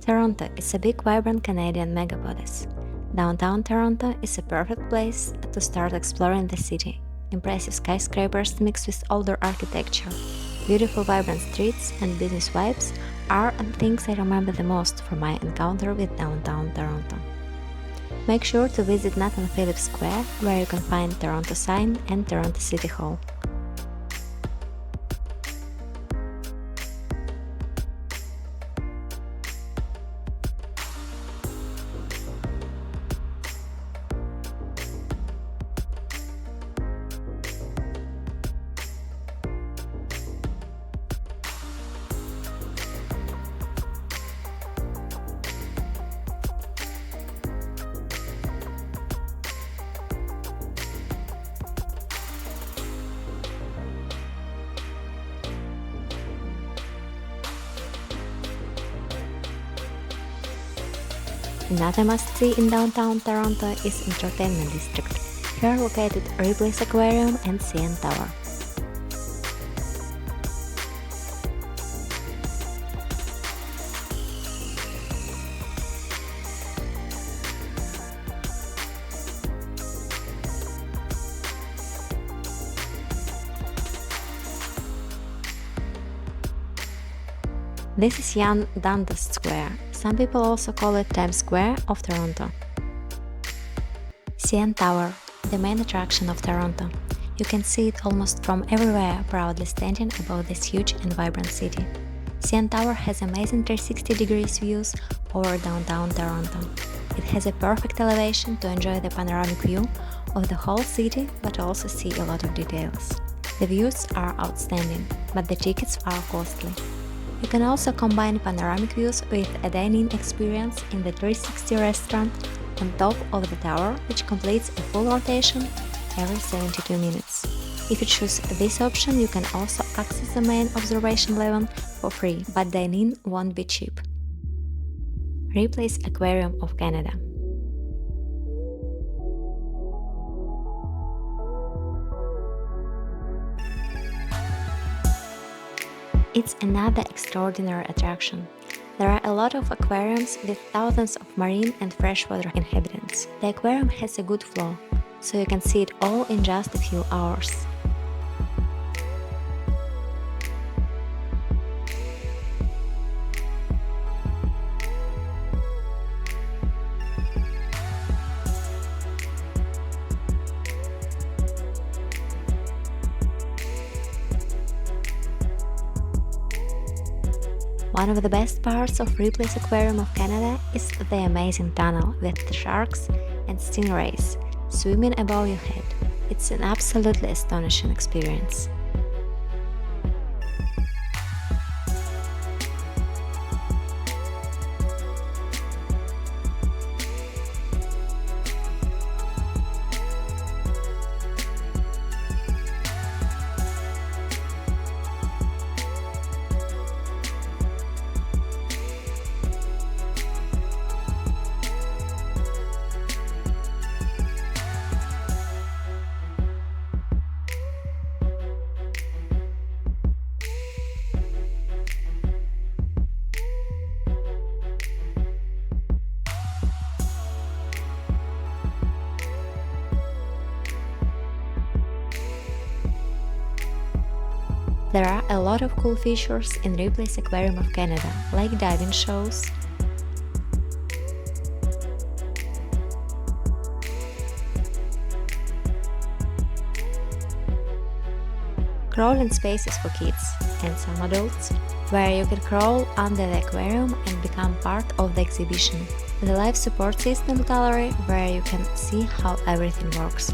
Toronto is a big, vibrant Canadian megapolis. Downtown Toronto is a perfect place to start exploring the city. Impressive skyscrapers mixed with older architecture, beautiful vibrant streets, and business vibes are the things I remember the most from my encounter with downtown Toronto. Make sure to visit Nathan Phillips Square, where you can find Toronto Sign and Toronto City Hall. Another must-see in downtown Toronto is Entertainment District. Here located Ripley's Aquarium and CN Tower. This is Yan Dundas Square. Some people also call it Times Square of Toronto. CN Tower, the main attraction of Toronto. You can see it almost from everywhere, proudly standing above this huge and vibrant city. CN Tower has amazing 360 degrees views over downtown Toronto. It has a perfect elevation to enjoy the panoramic view of the whole city, but also see a lot of details. The views are outstanding, but the tickets are costly. You can also combine panoramic views with a dine-in experience in the 360 restaurant on top of the tower, which completes a full rotation every 72 minutes. If you choose this option, you can also access the main observation level for free, but dine-in won't be cheap. Ripley's Aquarium of Canada. It's another extraordinary attraction. There are a lot of aquariums with thousands of marine and freshwater inhabitants. The aquarium has a good flow, so you can see it all in just a few hours. One of the best parts of Ripley's Aquarium of Canada is the amazing tunnel with the sharks and stingrays swimming above your head. It's an absolutely astonishing experience. There are a lot of cool features in Ripley's Aquarium of Canada, like diving shows, crawling spaces for kids and some adults, where you can crawl under the aquarium and become part of the exhibition, the life support system gallery, where you can see how everything works.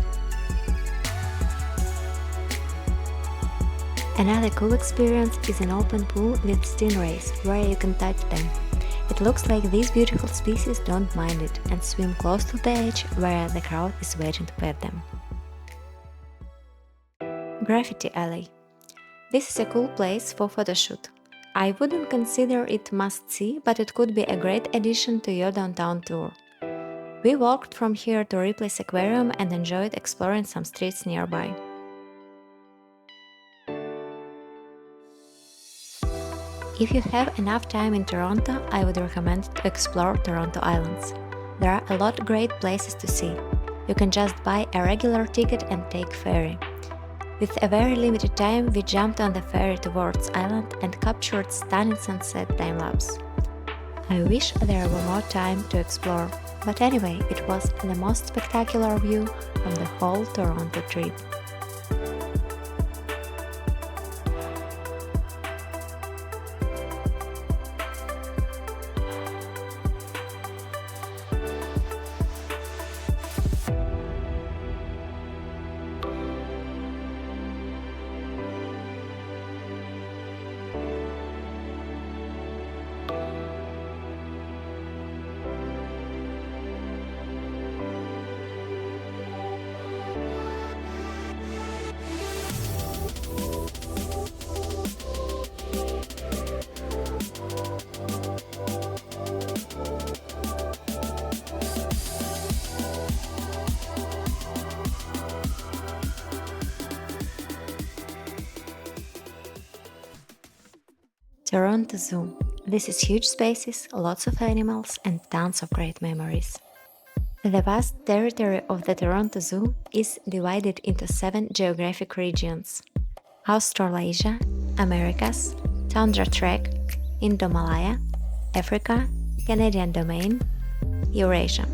Another cool experience is an open pool with stingrays, where you can touch them. It looks like these beautiful species don't mind it and swim close to the edge where the crowd is waiting to pet them. Graffiti Aley. This is a cool place for photoshoot. I wouldn't consider it must-see, but it could be a great addition to your downtown tour. We walked from here to Ripley's Aquarium and enjoyed exploring some streets nearby. If you have enough time in Toronto, I would recommend to explore Toronto Islands. There are a lot of great places to see. You can just buy a regular ticket and take ferry. With a very limited time, we jumped on the ferry towards island and captured stunning sunset time-lapse. I wish there were more time to explore, but anyway, it was the most spectacular view from the whole Toronto trip. Toronto Zoo. This is huge spaces, lots of animals, and tons of great memories. The vast territory of the Toronto Zoo is divided into 7 geographic regions: Australasia, Americas, Tundra Track, Indo-Malaya, Africa, Canadian Domain, Eurasia.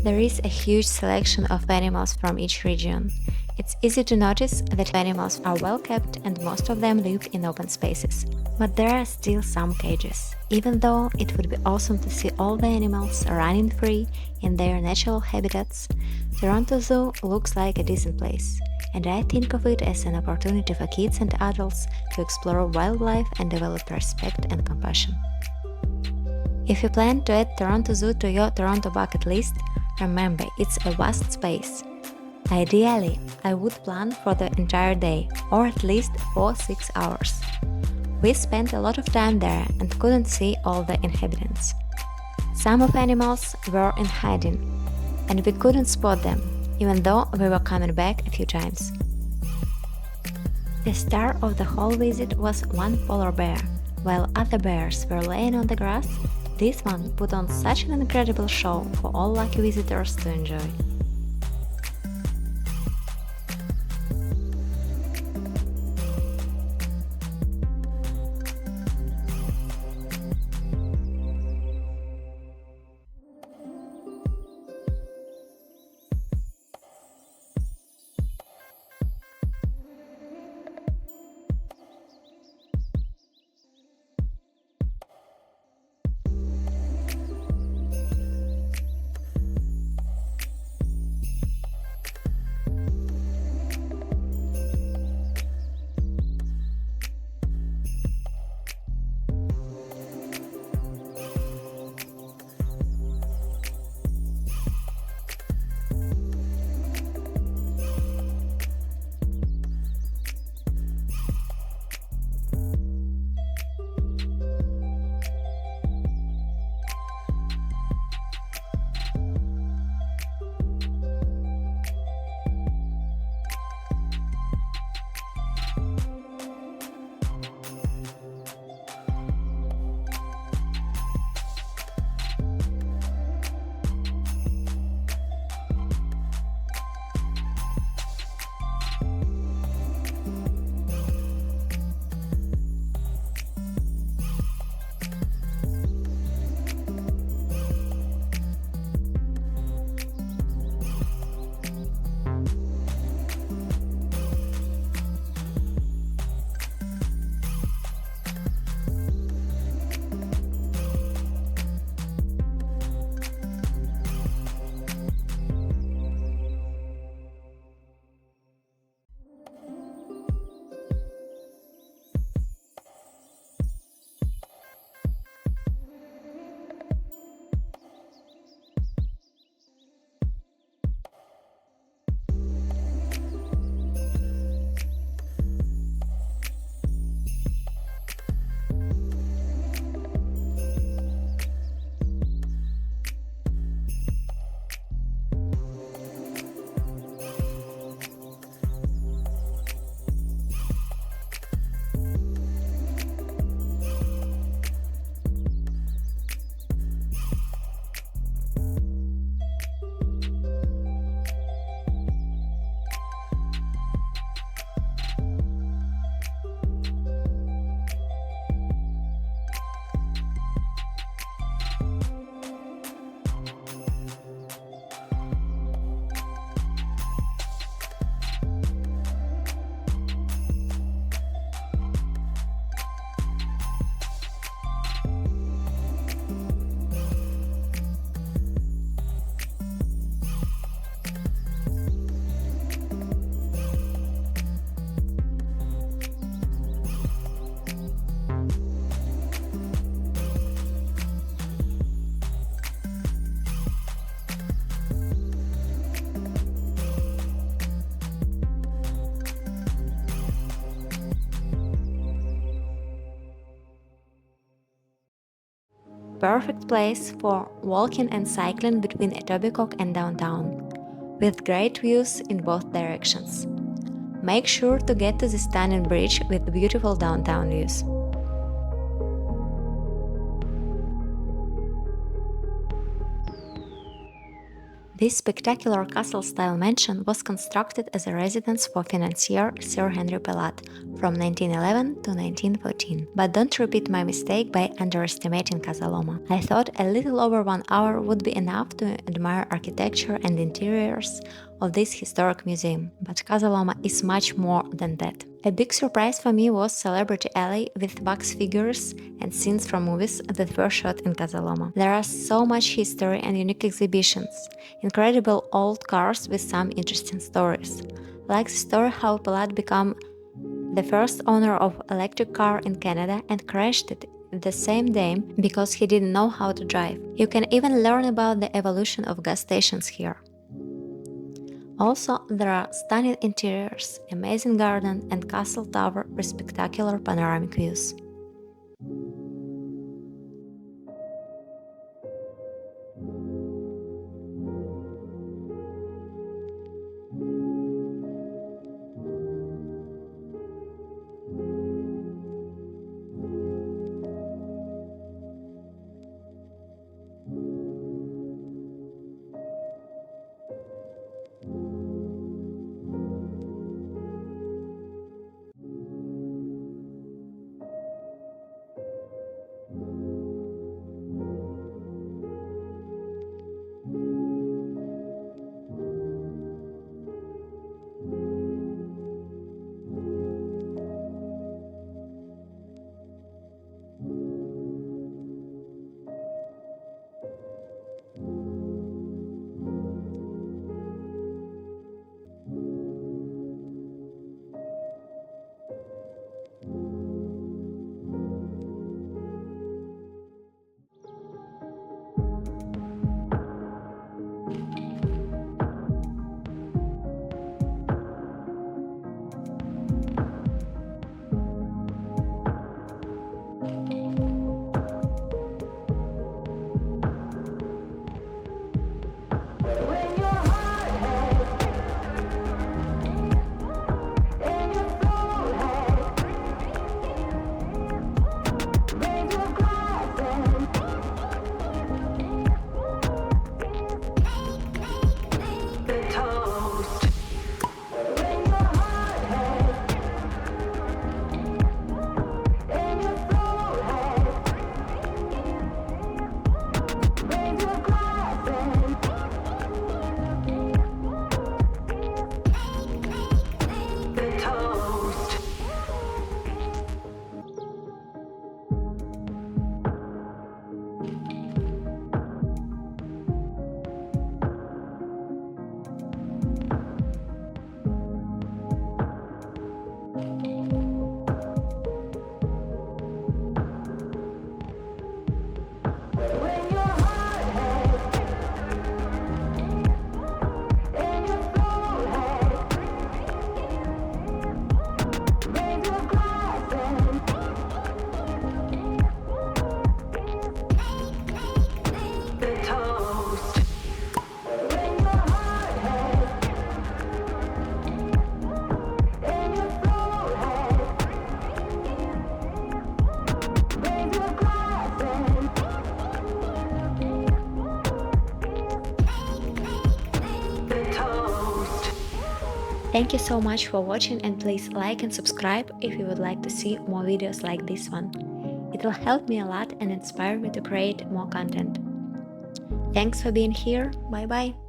There is a huge selection of animals from each region. It's easy to notice that animals are well kept and most of them live in open spaces. But there are still some cages. Even though it would be awesome to see all the animals running free in their natural habitats, Toronto Zoo looks like a decent place, and I think of it as an opportunity for kids and adults to explore wildlife and develop respect and compassion. If you plan to add Toronto Zoo to your Toronto bucket list, remember it's a vast space. Ideally, I would plan for the entire day, or at least 4-6 hours. We spent a lot of time there and couldn't see all the inhabitants. Some of animals were in hiding, and we couldn't spot them, even though we were coming back a few times. The star of the whole visit was one polar bear. While other bears were laying on the grass, this one put on such an incredible show for all lucky visitors to enjoy. perfect place for walking and cycling between Etobicoke and downtown, with great views in both directions. Make sure to get to the stunning bridge with beautiful downtown views. This spectacular castle-style mansion was constructed as a residence for financier Sir Henry Pellat from 1911 to 1914. But don't repeat my mistake by underestimating Casa Loma. I thought a little over 1 hour would be enough to admire architecture and interiors of this historic museum, but Casa Loma is much more than that. A big surprise for me was Celebrity Alley with wax figures and scenes from movies that were shot in Casa Loma. There are so much history and unique exhibitions, incredible old cars with some interesting stories, like the story how Pellat became the first owner of electric car in Canada and crashed it the same day because he didn't know how to drive. You can even learn about the evolution of gas stations here. Also, there are stunning interiors, amazing garden and castle tower with spectacular panoramic views. Thank you so much for watching, and please like and subscribe if you would like to see more videos like this one. It will help me a lot and inspire me to create more content. Thanks for being here. Bye bye.